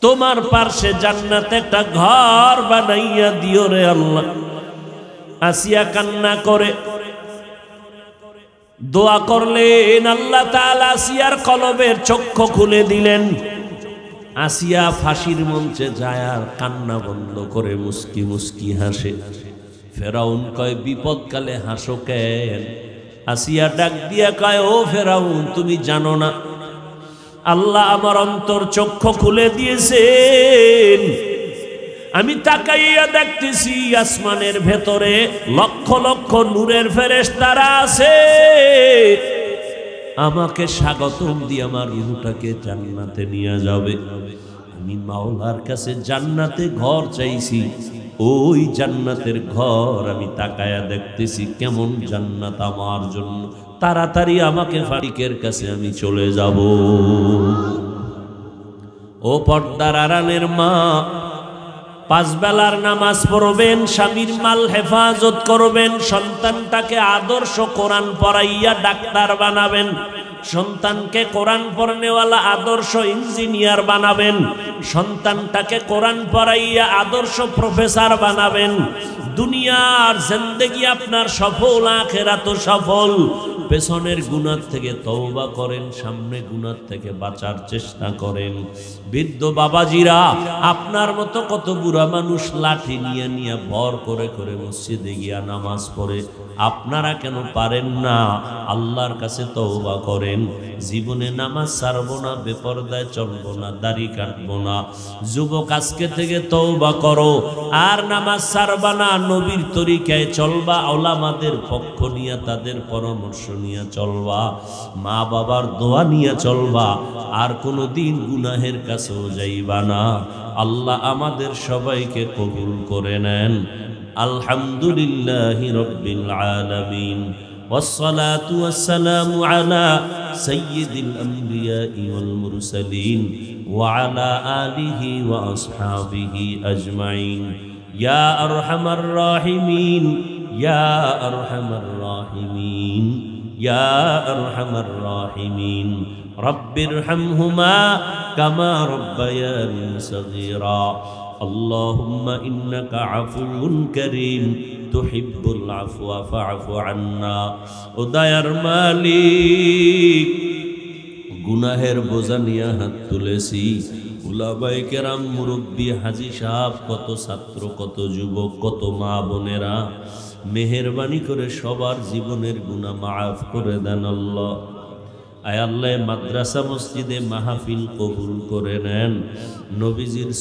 তোমার পার্শ্বে জান্নাতে একটা ঘর বানাইয়া দিও রে আল্লাহ। আসিয়া কান্না করে দোয়া করলেন, আল্লাহ তাআলা আসিয়ার কলবের চক্ষু খুলে দিলেন। আসিয়া ফাঁসির মঞ্চে যায় আর কান্না বন্ধ করে মুস্কি মুস্কি হাসে। ফেরাউন কয় বিপদকালে হাসো কেন? আসিয়া ডাক দিয়া কয় ও ফেরাউন, তুমি জানো না আল্লাহ আমার অন্তর চক্ষু খুলে দিয়েছেন, আমি তাকাইয়া দেখতেছি আসমানের ভেতরে লক্ষ লক্ষ নূরের ফেরেশতারা আছে, আমাকে স্বাগতম দিয়ে আমার রূহটাকে জান্নাতে নিয়ে যাবে। আমি মাওলার কাছে জান্নাতে ঘর চাইছি, ওই জান্নাতের ঘর আমি তাকায়া দেখতেছি কেমন জান্নাত আমার জন্য, তাড়াতাড়ি আমাকে ফারিকের কাছে আমি চলে যাব। ও পর্দার আড়ালের মা, পাঁচ বেলার নামাজ পড়বেন, স্বামীর মাল হেফাজত করবেন, সন্তানটাকে আদর্শ কোরআন পড়াইয়া ডাক্তার বানাবেন, সন্তানকে কোরআন পড়নেওয়ালা আদর্শ ইঞ্জিনিয়ার বানাবেন, সন্তানটাকে কোরআন পড়াইয়া আদর্শ প্রফেসর বানাবেন। দুনিয়ার জিন্দেগি আপনার সফল, আখিরাত সফল। পেছনের গুনাহ থেকে তওবা করেন, সামনে গুনাহ থেকে বাঁচার চেষ্টা করেন। বৃদ্ধ বাবাজিরা, আপনার মতো কত বুড়া মানুষ লাঠি নিয়ে নিয়ে ভর করে করে মসজিদে গিয়া নামাজ পড়ে, আপনারা কেন পারেন না? আল্লাহর কাছে তওবা করেন। জীবনে নামাজ ছাড়বো না, বেপরদায় চলবো না, দাড়ি কাটবো না। যুবক, আজকে থেকে তওবা করো, আর নামাজ ছাড়বা না, নবীর তরিকায় চলবা, ওলামাদের পক্ষ নিয়ে তাদের পরামর্শ নিয়ে চলবা, মা বাবার দোয়া নিয়ে চলবা, আর কোনোদিন গুনাহের কাছেও যাইবা না। আল্লাহ আমাদের সবাইকে কবুল করে নেন। আলহামদুলিল্লাহি রাব্বিল আলামিন, والصلاة والسلام على سيد الأنبياء والمرسلين وعلى آله وأصحابه أجمعين يا أرحم الراحمين يا أرحم الراحمين يا أرحم الراحمين رب ارحمهما كما ربياني صغيرا اللهم إنك عفو كريم تحب العفو فاعف عنا। ও দয়ার মালিক, গুনাহের বোঝা নিয়ে হাত তুলেছি, উলামায়ে কেরাম, মুরব্বী, হাজী সাহেব, কত ছাত্র, কত যুবক, কত মা বোনেরা, মেহেরবানি করে সবার জীবনের গুনাহ মাফ করে দেন আল্লাহ। আয় আল্লাহ, মাদ্রাসা মসজিদে মাহফিল কবুল করে নেন। নবীজির